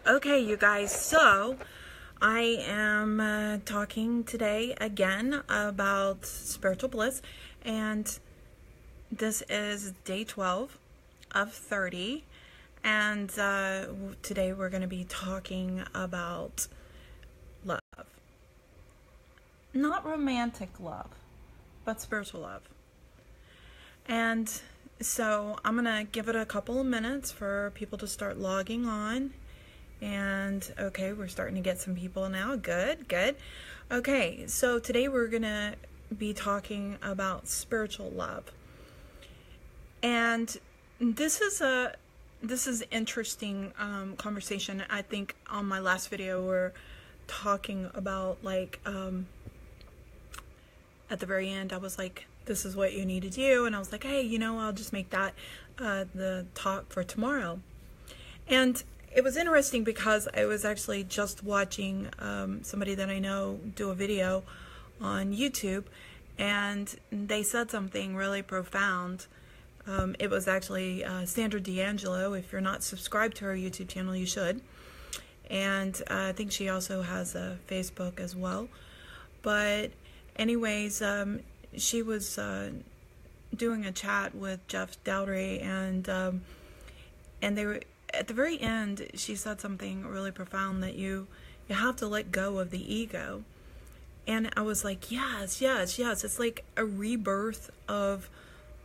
Okay, you guys, so I am talking today again about spiritual bliss, and this is day 12 of 30, and today we're going to be talking about love. Not romantic love, but spiritual love. And so I'm going to give it a couple of minutes for people to start logging on. And okay, we're starting to get some people now. Good. Okay, so today we're gonna be talking about spiritual love, and this is interesting conversation. I think on my last video we're talking about at the very end I was like, this is what you need to do, and I was like, hey, I'll just make that the talk for tomorrow. And it was interesting because I was actually just watching somebody that I know do a video on YouTube, and they said something really profound. It was actually Sandra D'Angelo. If you're not subscribed to her YouTube channel, you should. And I think she also has a Facebook as well. But anyways, she was doing a chat with Jeff Dowdy, and they were, at the very end, she said something really profound, that you have to let go of the ego. And I was like, yes. It's like a rebirth of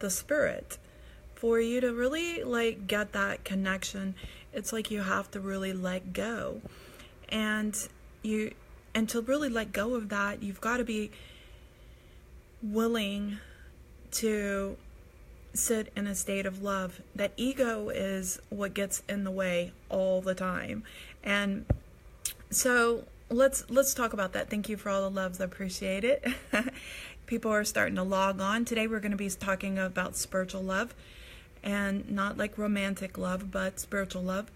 the spirit. For you to really get that connection, it's like you have to really let go. And to really let go of that, you've got to be willing to sit in a state of love. That ego is what gets in the way all the time. And so let's talk about that. Thank you for all the loves. I appreciate it. People are starting to log on. Today we're going to be talking about spiritual love, and not like romantic love, but spiritual love.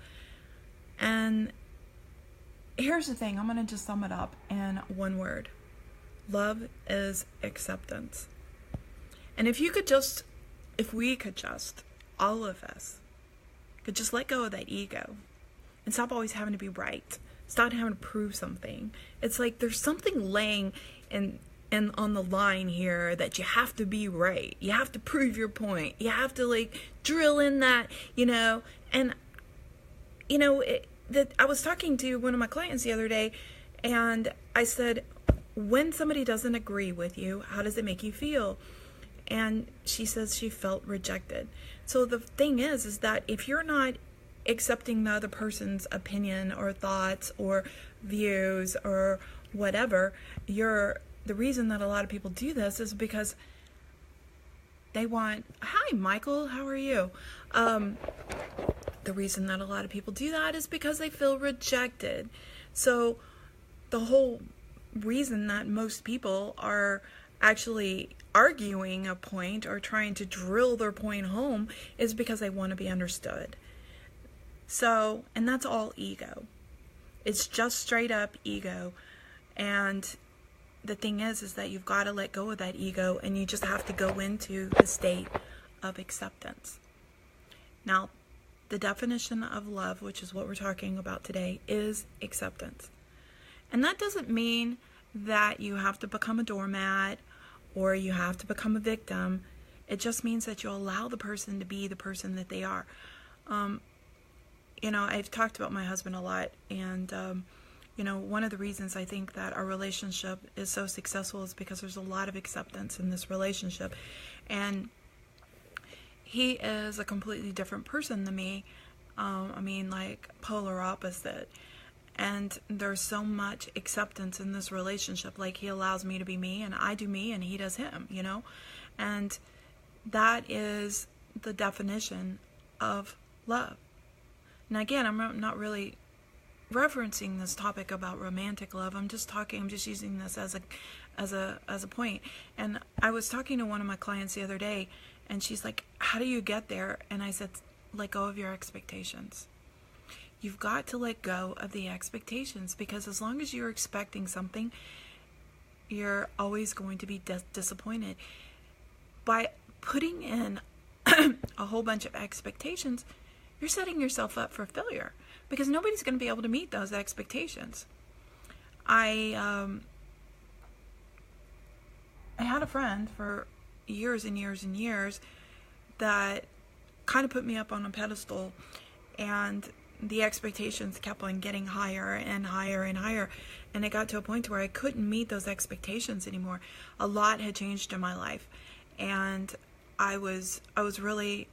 And here's the thing, I'm going to just sum it up in one word. Love is acceptance. And if we could just, all of us, could just let go of that ego and stop always having to be right, stop having to prove something. It's like there's something laying in on the line here that you have to be right. You have to prove your point. You have to drill in that, and that I was talking to one of my clients the other day, and I said, when somebody doesn't agree with you, how does it make you feel? And she says she felt rejected. So the thing is that if you're not accepting the other person's opinion or thoughts or views or whatever, the reason that a lot of people do this is because they want, hi Michael, how are you? The reason that a lot of people do that is because they feel rejected. So the whole reason that most people are actually arguing a point or trying to drill their point home is because they want to be understood. So, and that's all ego. It's just straight up ego. And the thing is that you've got to let go of that ego, and you just have to go into the state of acceptance. Now, the definition of love, which is what we're talking about today, is acceptance. And that doesn't mean that you have to become a doormat or you have to become a victim. It just means that you allow the person to be the person that they are. I've talked about my husband a lot, and one of the reasons I think that our relationship is so successful is because there's a lot of acceptance in this relationship. And he is a completely different person than me. Polar opposite. And there's so much acceptance in this relationship. He allows me to be me, and I do me, and he does him, And that is the definition of love. Now again, I'm not really referencing this topic about romantic love. I'm just using this as a point. And I was talking to one of my clients the other day, and she's like, how do you get there? And I said, let go of your expectations. You've got to let go of the expectations, because as long as you're expecting something, you're always going to be disappointed. By putting in a whole bunch of expectations, you're setting yourself up for failure, because nobody's going to be able to meet those expectations. I had a friend for years and years and years that kind of put me up on a pedestal, and the expectations kept on getting higher and higher and higher, and it got to a point where I couldn't meet those expectations anymore. A lot had changed in my life, and I was really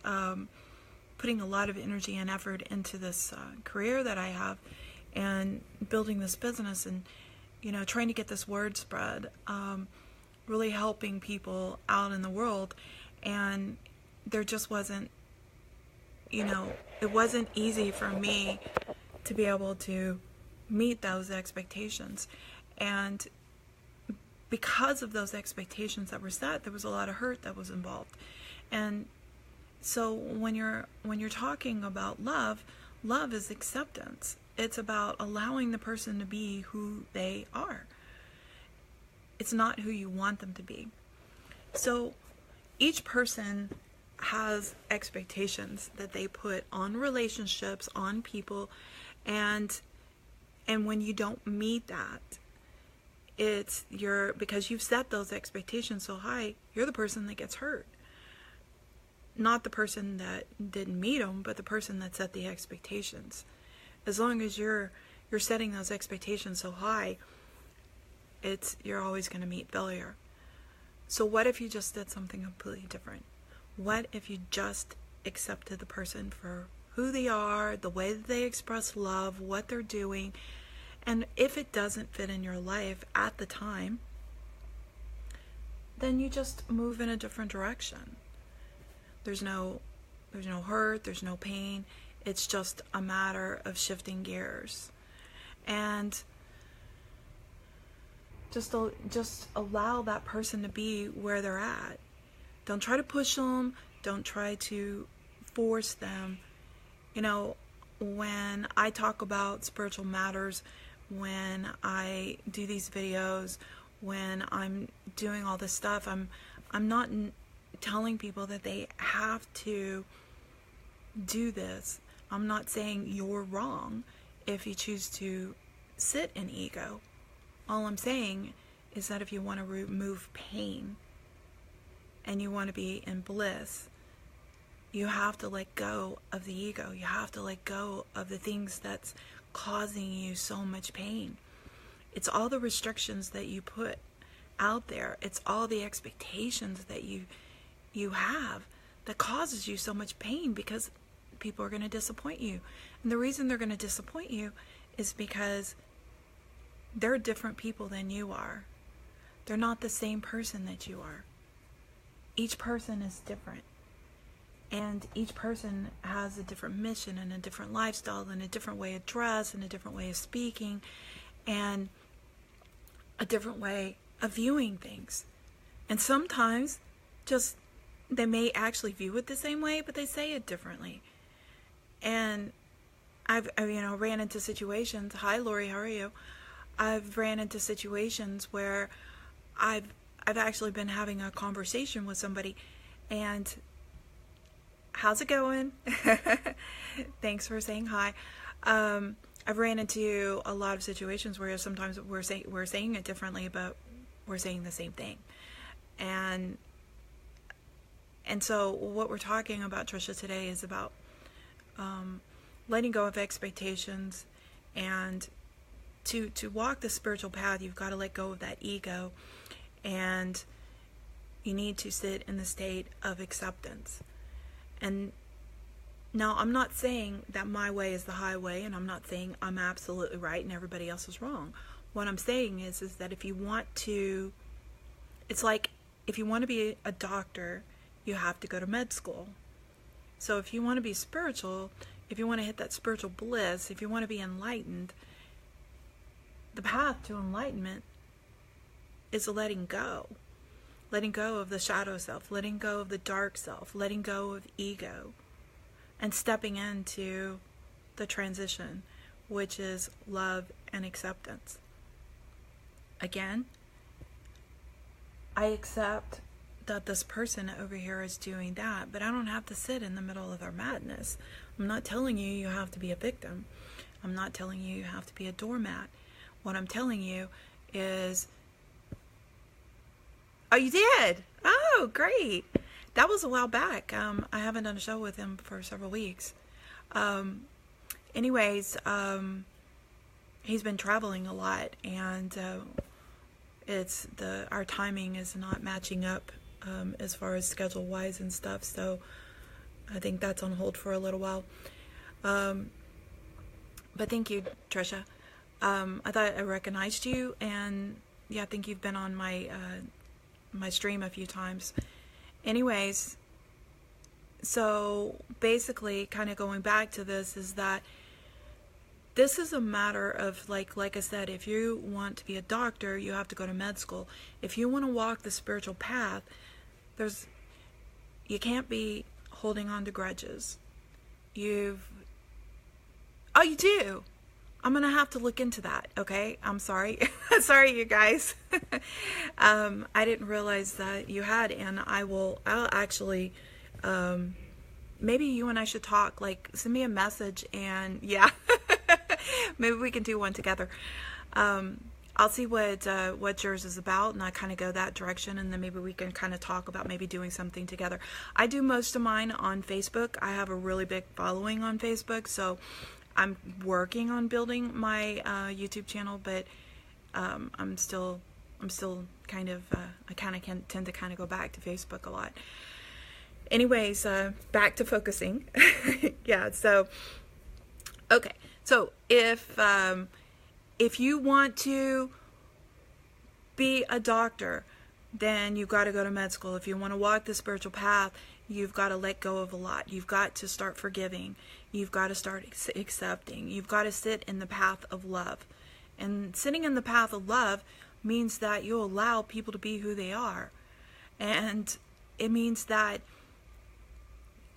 putting a lot of energy and effort into this career that I have, and building this business, and trying to get this word spread, really helping people out in the world. And there just wasn't, it wasn't easy for me to be able to meet those expectations. And because of those expectations that were set, there was a lot of hurt that was involved. And so when you're talking about love is acceptance. It's about allowing the person to be who they are. It's not who you want them to be. So each person has expectations that they put on relationships, on people, and when you don't meet that, it's because you've set those expectations so high, you're the person that gets hurt. Not the person that didn't meet them, but the person that set the expectations. As long as you're setting those expectations so high, you're always going to meet failure. So what if you just did something completely different? What if you just accepted the person for who they are, the way that they express love, what they're doing, and if it doesn't fit in your life at the time, then you just move in a different direction. There's no hurt, there's no pain. It's just a matter of shifting gears. And just allow that person to be where they're at. Don't try to push them. Don't try to force them. When I talk about spiritual matters, when I do these videos, when I'm doing all this stuff, I'm not telling people that they have to do this. I'm not saying you're wrong if you choose to sit in ego. All I'm saying is that if you want to remove pain and you want to be in bliss, you have to let go of the ego. You have to let go of the things that's causing you so much pain. It's all the restrictions that you put out there. It's all the expectations that you have that causes you so much pain, because people are going to disappoint you. And the reason they're going to disappoint you is because they're different people than you are. They're not the same person that you are. Each person is different. And each person has a different mission and a different lifestyle and a different way of dress and a different way of speaking and a different way of viewing things. And sometimes just they may actually view it the same way, but they say it differently. And I've ran into situations. Hi, Lori, how are you? I've ran into situations where I've actually been having a conversation with somebody, and how's it going? Thanks for saying hi. I've ran into a lot of situations where sometimes we're saying it differently, but we're saying the same thing. And so what we're talking about, Trisha, today is about letting go of expectations. And to walk the spiritual path, you've got to let go of that ego, and you need to sit in the state of acceptance. And now, I'm not saying that my way is the highway, and I'm not saying I'm absolutely right and everybody else is wrong. What I'm saying is that if you want to, it's like if you want to be a doctor, you have to go to med school. So if you want to be spiritual, if you want to hit that spiritual bliss, if you want to be enlightened, the path to enlightenment is letting go. Letting go of the shadow self, letting go of the dark self, letting go of ego, and stepping into the transition, which is love and acceptance. Again, I accept that this person over here is doing that, but I don't have to sit in the middle of their madness. I'm I'm not telling you you have to be a victim. I'm not telling you you have to be a doormat. What I'm telling you is, oh, you did? Oh, great. That was a while back. I haven't done a show with him for several weeks. Anyways, he's been traveling a lot, and our timing is not matching up as far as schedule wise and stuff. So I think that's on hold for a little while. But thank you, Trisha. I thought I recognized you, and yeah, I think you've been on my my stream a few times. Anyways, so basically, kind of going back to this, is that this is a matter of, like I said, if you want to be a doctor, you have to go to med school. If you want to walk the spiritual path, you can't be holding on to grudges. Oh, you do? I'm going to have to look into that, okay? I'm sorry. Sorry, you guys. I didn't realize that you had, and I'll actually, maybe you and I should talk, send me a message, and yeah, maybe we can do one together. I'll see what yours is about, and I kind of go that direction, and then maybe we can kind of talk about maybe doing something together. I do most of mine on Facebook. I have a really big following on Facebook, so I'm working on building my YouTube channel, but I'm still kind of I kind of tend to kind of go back to Facebook a lot. Anyways, back to focusing. Yeah. So okay. So if you want to be a doctor, then you've got to go to med school. If you want to walk the spiritual path, you've got to let go of a lot. You've got to start forgiving. You've got to start accepting. You've got to sit in the path of love. And sitting in the path of love means that you allow people to be who they are. And it means that,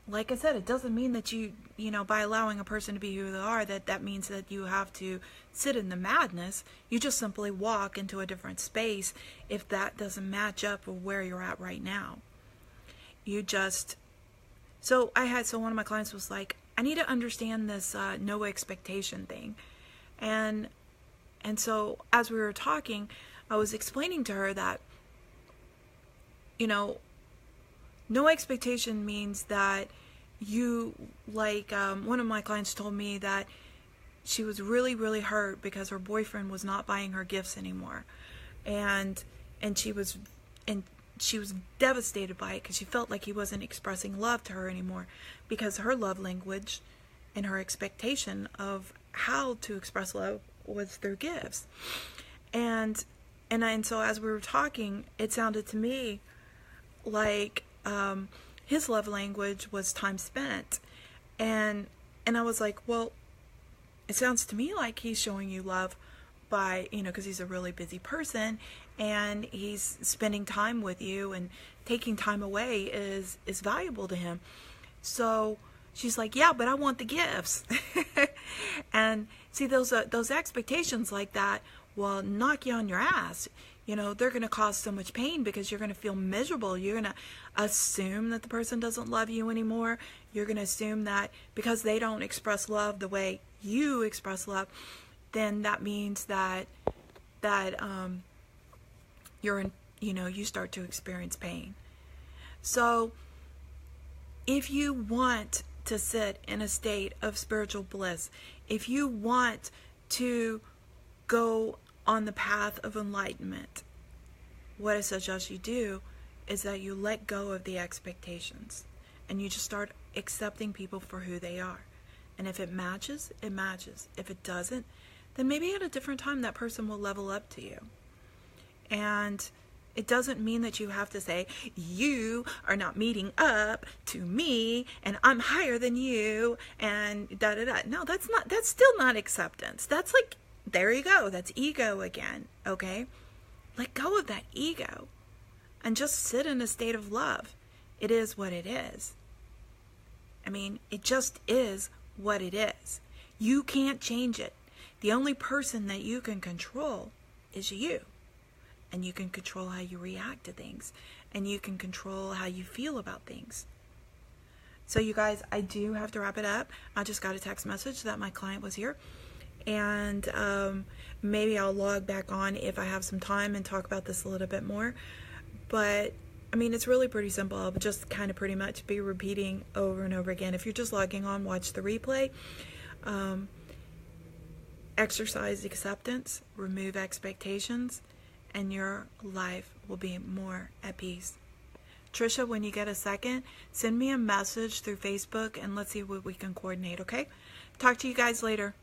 like I said, it doesn't mean that you by allowing a person to be who they are, that means that you have to sit in the madness. You just simply walk into a different space if that doesn't match up with where you're at right now. So one of my clients was like, I need to understand this no expectation thing. And so as we were talking, I was explaining to her that, no expectation means that one of my clients told me that she was really, really hurt because her boyfriend was not buying her gifts anymore. And she was devastated by it because she felt like he wasn't expressing love to her anymore, because her love language and her expectation of how to express love was through gifts. And so as we were talking, it sounded to me like his love language was time spent. And I was like, well, it sounds to me like he's showing you love by, because he's a really busy person, and he's spending time with you, and taking time away is valuable to him. So she's like, yeah, but I want the gifts. And see, those expectations like that will knock you on your ass. They're going to cause so much pain because you're going to feel miserable. You're going to assume that the person doesn't love you anymore. You're going to assume that because they don't express love the way you express love, then that means that you start to experience pain. So if you want to sit in a state of spiritual bliss, if you want to go on the path of enlightenment, what I suggest you do is that you let go of the expectations, and you just start accepting people for who they are. And if it matches, it matches. If it doesn't, then maybe at a different time that person will level up to you. And it doesn't mean that you have to say, you are not meeting up to me, and I'm higher than you, and da-da-da. No, that's still not acceptance. That's like, there you go. That's ego again, okay? Let go of that ego and just sit in a state of love. It is what it is. I mean, it just is what it is. You can't change it. The only person that you can control is you. And you can control how you react to things. And you can control how you feel about things. So you guys, I do have to wrap it up. I just got a text message that my client was here, and maybe I'll log back on if I have some time and talk about this a little bit more. But I mean, it's really pretty simple. I'll just kind of pretty much be repeating over and over again. If you're just logging on, watch the replay. Exercise acceptance, remove expectations, and your life will be more at peace. Trisha, when you get a second, send me a message through Facebook and let's see what we can coordinate, okay? Talk to you guys later.